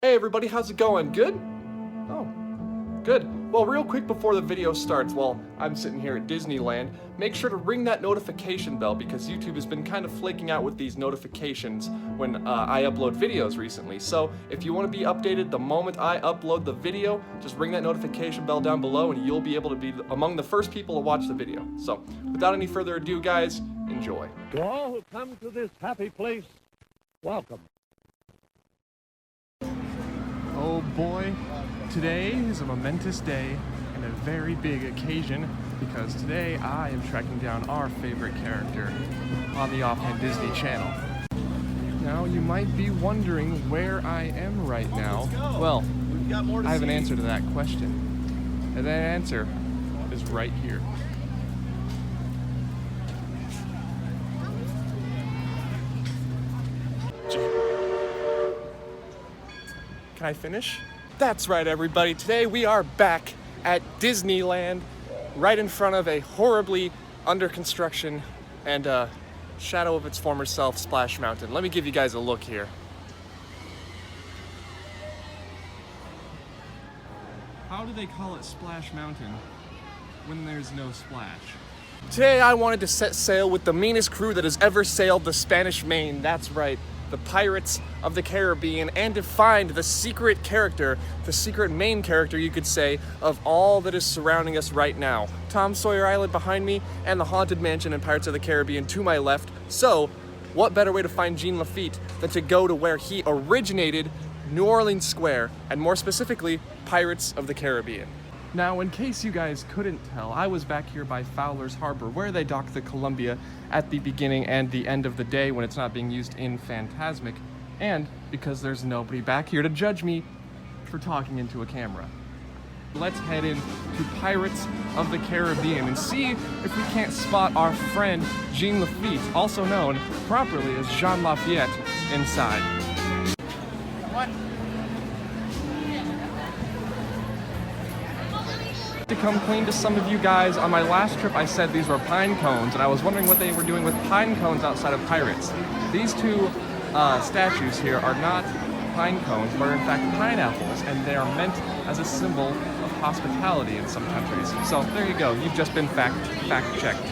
Hey everybody, how's it going? Good? Oh, good. Well, real quick before the video starts, while I'm sitting here at Disneyland, make sure to ring that notification bell because YouTube has been kind of flaking out with these notifications when I upload videos recently. So if you want to be updated the moment I upload the video, just ring that notification bell down below and you'll be able to be among the first people to watch the video. So without any further ado, guys, enjoy. To all who come to this happy place, welcome. Oh boy, today is a momentous day and a very big occasion because today I am tracking down our favorite character on the Offhand Disney Channel. Now you might be wondering where I am right now. Well, I have an answer to that question. And that answer is right here. Can I finish? That's right, everybody. Today we are back at Disneyland, right in front of a horribly under construction and shadow of its former self, Splash Mountain. Let me give you guys a look here. How do they call it Splash Mountain when there's no splash? Today I wanted to set sail with the meanest crew that has ever sailed the Spanish Main. That's right, the Pirates of the Caribbean, and to find the secret character, the secret main character, you could say, of all that is surrounding us right now. Tom Sawyer Island behind me, and the Haunted Mansion in Pirates of the Caribbean to my left. So, what better way to find Jean Lafitte than to go to where he originated, New Orleans Square, and more specifically, Pirates of the Caribbean. Now, in case you guys couldn't tell, I was back here by Fowler's Harbor, where they dock the Columbia at the beginning and the end of the day when it's not being used in Fantasmic, and because there's nobody back here to judge me for talking into a camera. Let's head in to Pirates of the Caribbean and see if we can't spot our friend Jean Lafitte, also known properly as Jean Lafayette, inside. What? To come clean to some of you guys, on my last trip I said these were pine cones, and I was wondering what they were doing with pine cones outside of Pirates. These two statues here are not pine cones, but are in fact pineapples, and they are meant as a symbol of hospitality in some countries. So there you go, you've just been fact-checked.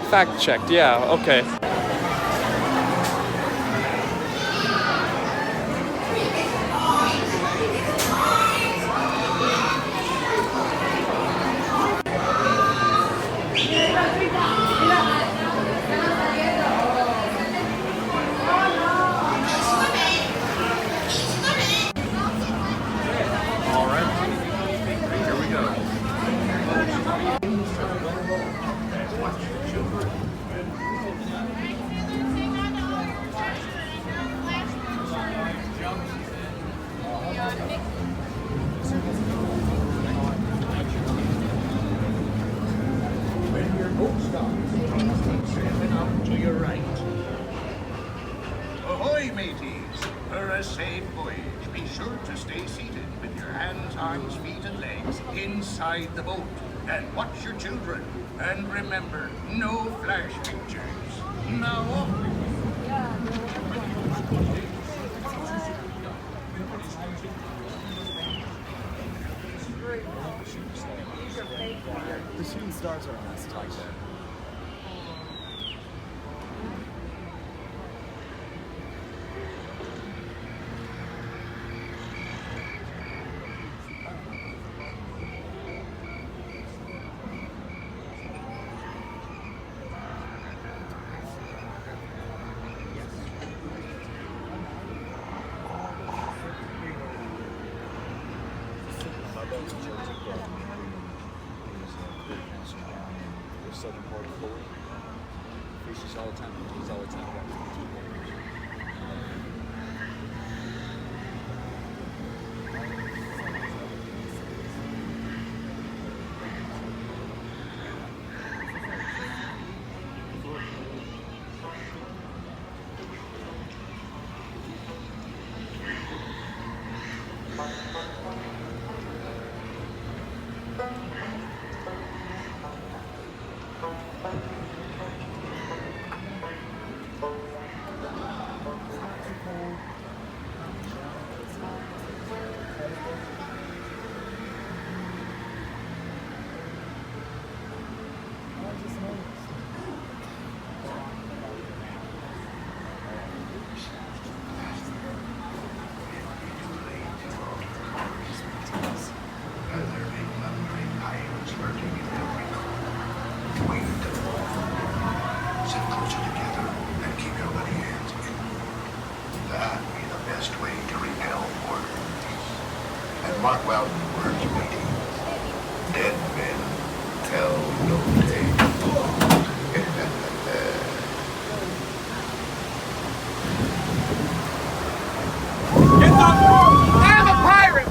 Fact-checked, yeah, okay. To your right. Ahoy, mateys! For a safe voyage, be sure to stay seated with your hands, arms, feet, and legs inside the boat. And watch your children. And remember, no flash pictures. Now off. The shooting stars are a mess like that. Southern part of Florida. Fishes all the time. He's all the time. Mark well the words you may use. Dead men tell no tales. I'm a pirate!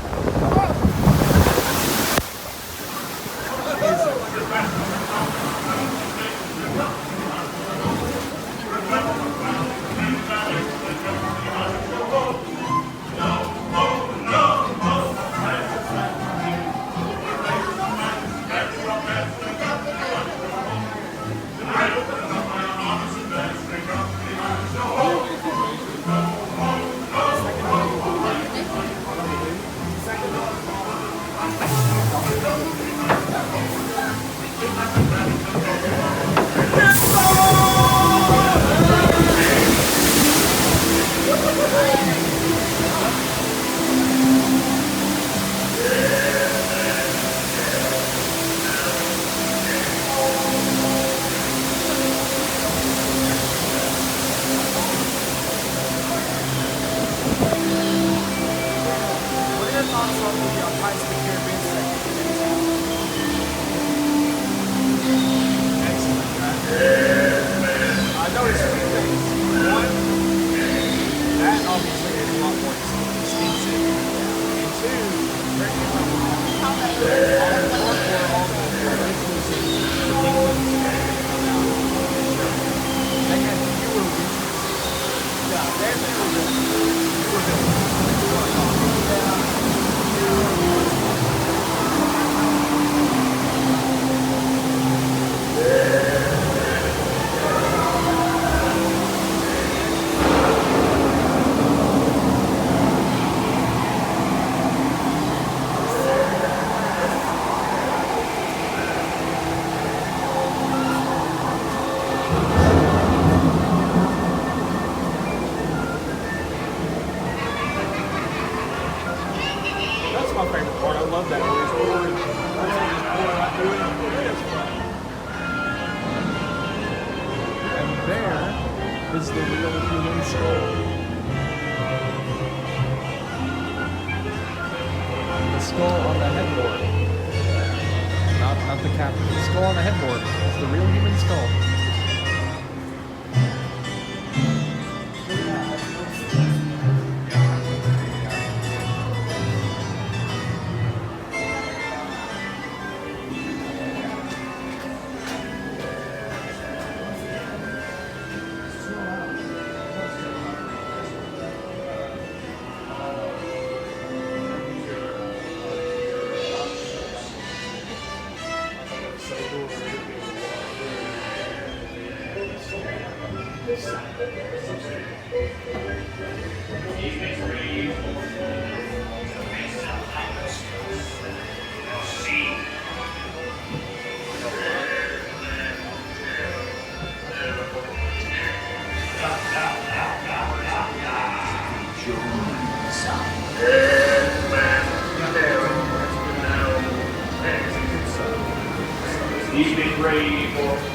Is the real human skull. The skull on the headboard. Not the captain. The skull on the headboard is the real human skull. He's been ready for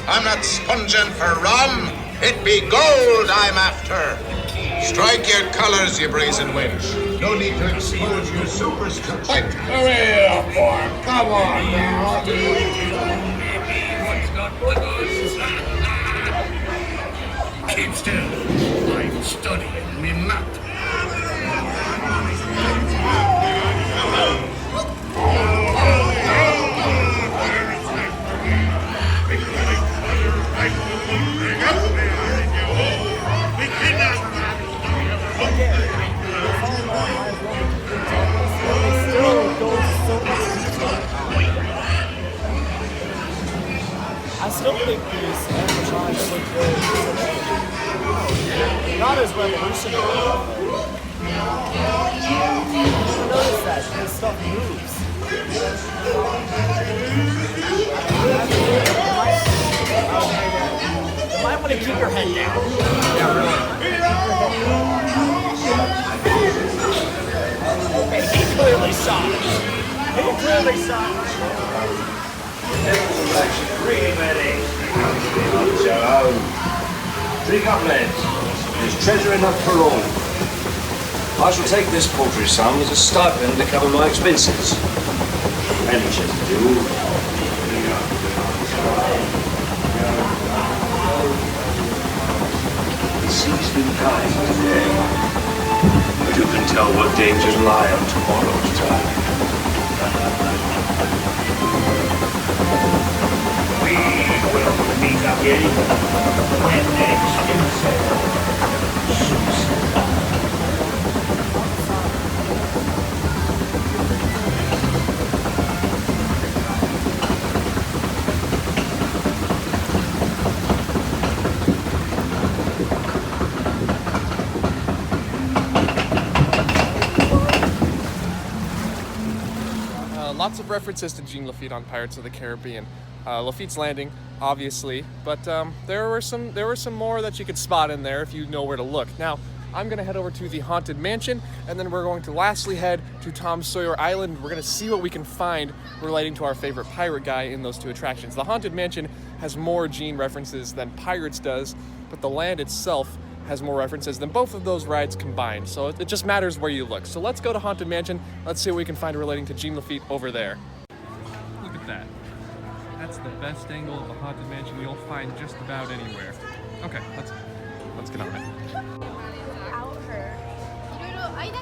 I'm not sponging for rum. It be gold I'm after. Strike your colors, you brazen wench. No need to expose your superstition. Come here, boy. Come on now. What's not with us? Keep still. I'm studying me map. I still think these animatronics look good today. Not as revolutionary. You notice that this stuff moves. You might want to keep your head down. Yeah, really. Okay, he clearly saw it. He clearly saw it. Really, Betty. Drink up, lads. There's treasure enough for all. I shall take this paltry sum as a stipend to cover my expenses. And it shall do. The sea's been kind today, but who can tell what dangers lie on tomorrow's tide? We will meet again when next in sail. Lots of references to Jean Lafitte on Pirates of the Caribbean. Lafitte's Landing, obviously, but there were some more that you could spot in there if you know where to look. Now, I'm gonna head over to the Haunted Mansion, and then we're going to lastly head to Tom Sawyer Island. We're gonna see what we can find relating to our favorite pirate guy in those two attractions. The Haunted Mansion has more Jean references than Pirates does, but the land itself has more references than both of those rides combined, so it just matters where you look. So let's go to Haunted Mansion. Let's see what we can find relating to Jean Lafitte over there. Look at that. That's the best angle of the Haunted Mansion you'll find just about anywhere. Okay, let's get on it.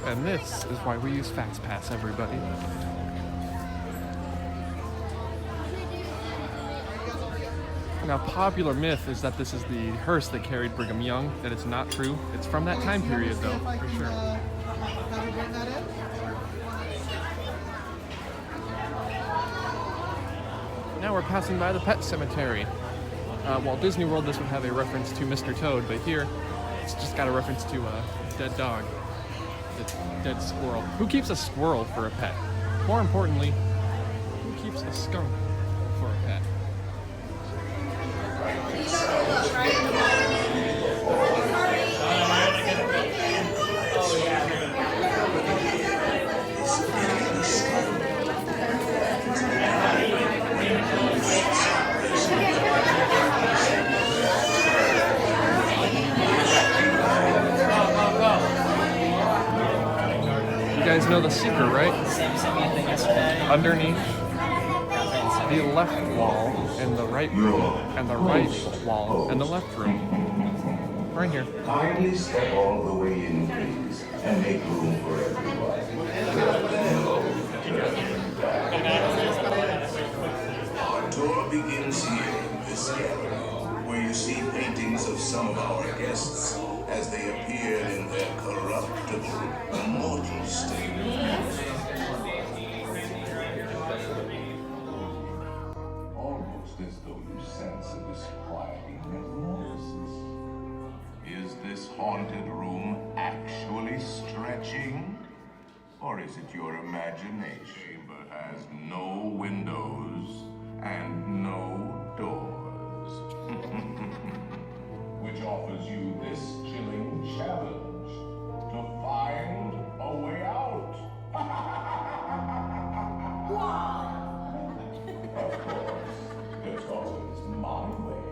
And this is why we use FastPass, everybody. Now, popular myth is that this is the hearse that carried Brigham Young. That is not true. It's from that time period, though, for sure. Now we're passing by the pet cemetery. Walt Disney World, this would have a reference to Mr. Toad, but here, it's just got a reference to a dead dog, a dead squirrel. Who keeps a squirrel for a pet? More importantly, who keeps a skunk for a pet? You guys know the secret, right? Underneath the left wall and the right room, and the right wall and the left room. Right here. Kindly step all the way in, please, and make room for everyone. Our tour begins here in this gallery, where you see paintings of some of our guests as they appeared in their corruptible, mortal state. Almost as though you sense a disquieting metamorphosis. Is this haunted room actually stretching? Or is it your imagination? Chamber has no windows and no doors. Which offers you this chilling challenge to find a way out. Of course, there's always my way.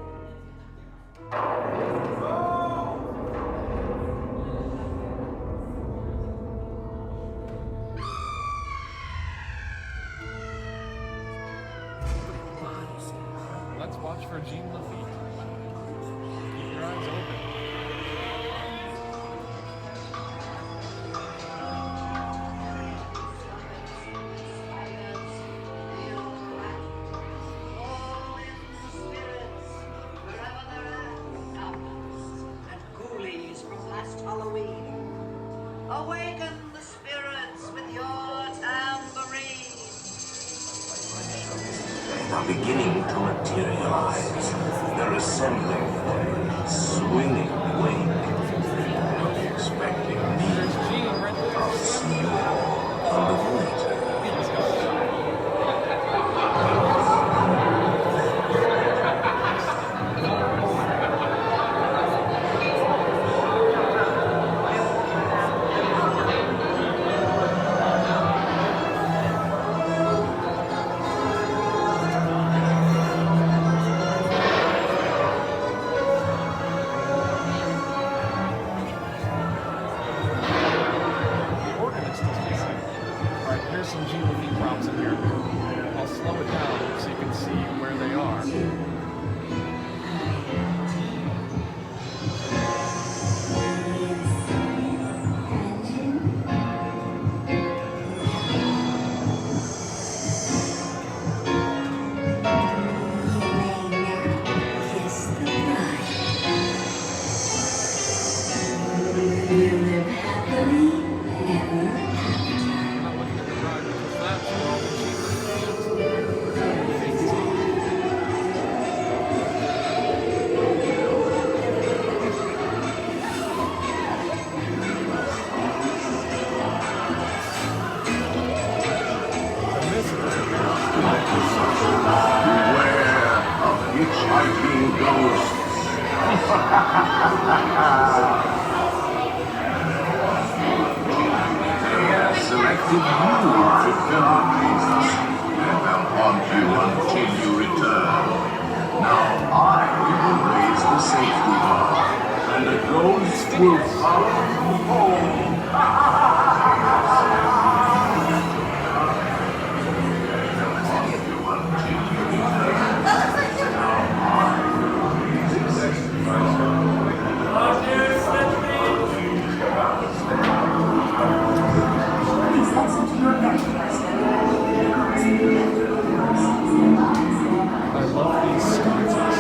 Let's watch for Jean Lafitte. Keep your eyes open. Awaken the spirits with your tambourine. They are beginning to materialize. They're assembling for a swinging wake. Expecting me. I'll see you all on the waiter. Some Jean Lafitte props in here. I'll slow it down so you can see where they are. Hitchhiking ghosts. They have selected you to terrorize, and they'll haunt you until you return. Now I will raise the safety bar, and the ghosts will follow you home. I love these sconces.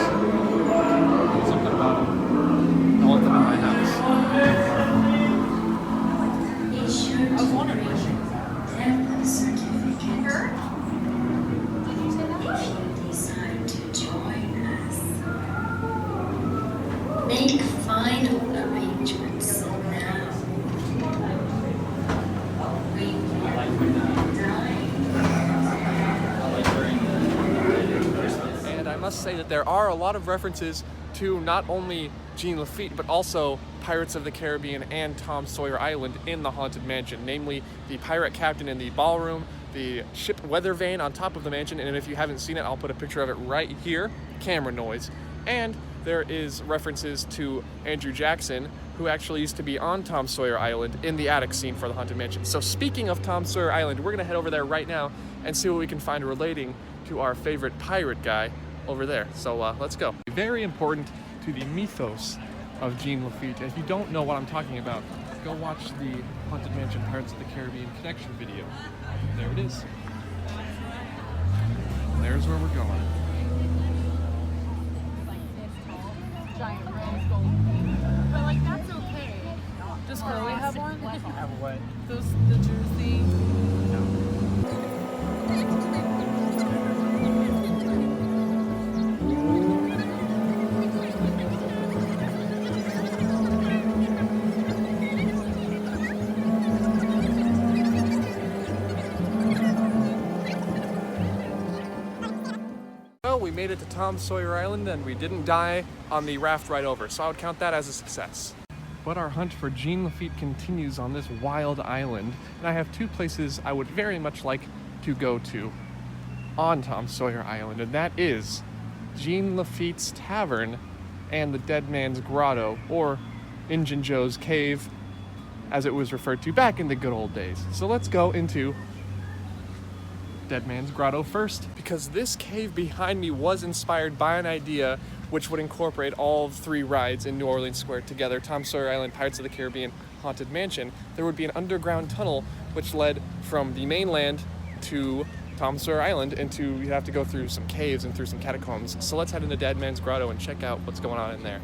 Something about them. I want them in my house. I was wondering. Make final arrangements now. And I must say that there are a lot of references to not only Jean Lafitte, but also Pirates of the Caribbean and Tom Sawyer Island in the Haunted Mansion, namely the pirate captain in the ballroom, the ship weather vane on top of the mansion, and if you haven't seen it, I'll put a picture of it right here, camera noise. And there is references to Andrew Jackson, who actually used to be on Tom Sawyer Island in the attic scene for the Haunted Mansion. So speaking of Tom Sawyer Island, we're gonna head over there right now and see what we can find relating to our favorite pirate guy over there. So let's go. Very important to the mythos of Jean Lafitte. If you don't know what I'm talking about, go watch the Haunted Mansion Pirates of the Caribbean connection video. There it is. There's where we're going. Giant rose gold. But like that's okay. Does Chloe have one? Have what? Those the jersey. Well, we made it to Tom Sawyer Island and we didn't die on the raft ride over, so I would count that as a success. But our hunt for Jean Lafitte continues on this wild island, and I have two places I would very much like to go to on Tom Sawyer Island, and that is Jean Lafitte's Tavern and the Dead Man's Grotto, or Injun Joe's Cave, as it was referred to back in the good old days. So let's go into Dead Man's Grotto first, because this cave behind me was inspired by an idea which would incorporate all 3 rides in New Orleans Square together: Tom Sawyer Island, Pirates of the Caribbean, Haunted Mansion. There would be an underground tunnel which led from the mainland to Tom Sawyer Island, and you have to go through some caves and through some catacombs. So let's head into Dead Man's Grotto and check out what's going on in there.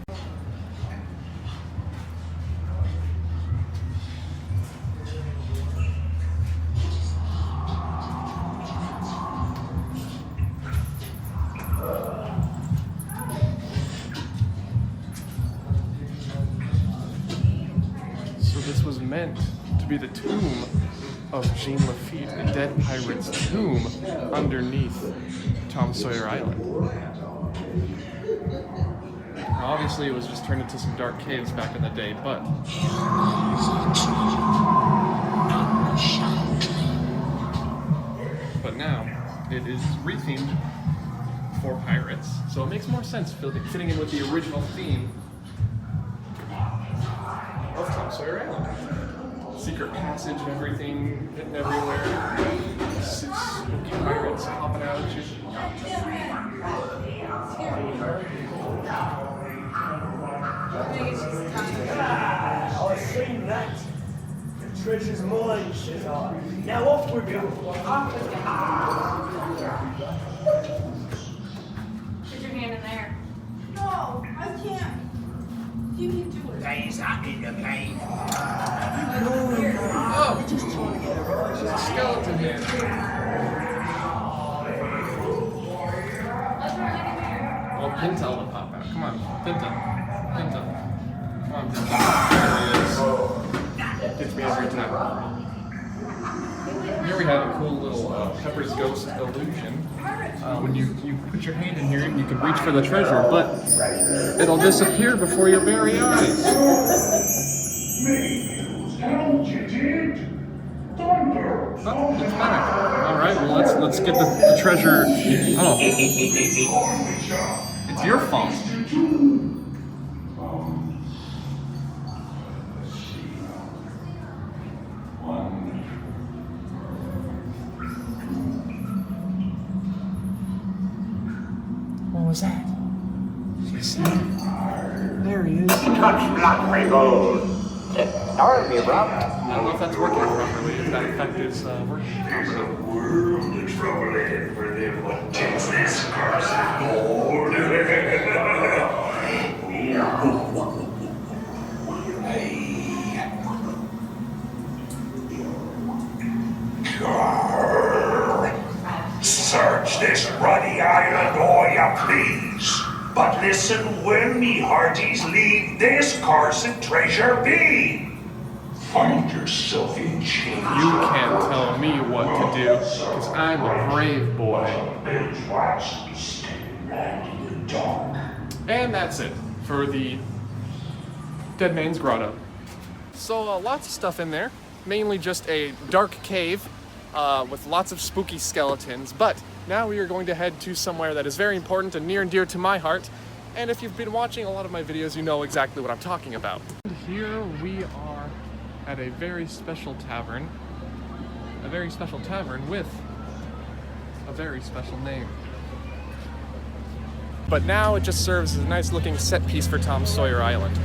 This was meant to be the tomb of Jean Lafitte, the dead pirate's tomb underneath Tom Sawyer Island. Obviously, it was just turned into some dark caves back in the day, but now it is rethemed for pirates, so it makes more sense fitting in with the original theme of Tom Sawyer Island. Secret passage and everything hidden everywhere. Spooky pirates hopping out at you. I've seen that. The treasure's mine, says I. Now off we go. Put your hand in there. No, I can't. You can do it. There's that in the cave. Oh! There's a skeleton here. Oh, Pinta will pop out. Come on, Pinta. Pinta. Come on, Pinta. There he is. Gets me every time. Here we have a cool little Pepper's Ghost illusion. When you put your hand in here, you can reach for the treasure, but it'll disappear before your very eyes. Oh, it's back. All right, well let's get the treasure. Oh, it's your fault. What was that? There he is. Touch black gold. Army Rob. I don't know if that's working properly, if that effect is working properly. World of trouble ahead for them what takes this curse of gold. Search this ruddy island all ya please, but listen when me hearties leave this cursed treasure be. Find yourself in chains. You can't tell me what to do, because I'm a brave boy. And that's it for the Dead Man's Grotto. So lots of stuff in there, mainly just a dark cave with lots of spooky skeletons, but now we are going to head to somewhere that is very important and near and dear to my heart, and if you've been watching a lot of my videos, you know exactly what I'm talking about. Here we are at a very special tavern with a very special name. But now it just serves as a nice looking set piece for Tom Sawyer Island.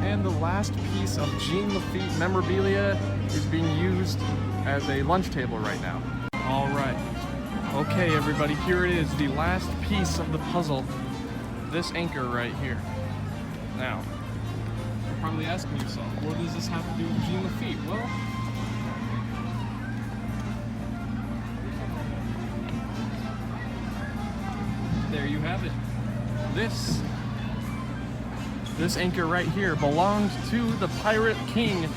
And the last piece of Jean Lafitte memorabilia is being used as a lunch table right now. All right. Okay, everybody, here it is, the last piece of the puzzle. This anchor right here. Now, you're probably asking yourself, what does this have to do with Jean Lafitte? Well, there you have it. This anchor right here belonged to the Pirate King,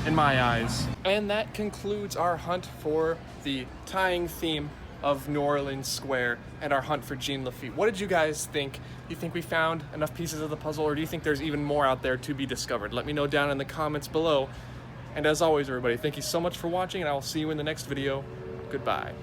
in my eyes. And that concludes our hunt for the tying theme of New Orleans Square and our hunt for Jean Lafitte. What did you guys think? Do you think we found enough pieces of the puzzle, or do you think there's even more out there to be discovered? Let me know down in the comments below. And as always, everybody, thank you so much for watching, and I will see you in the next video. Goodbye.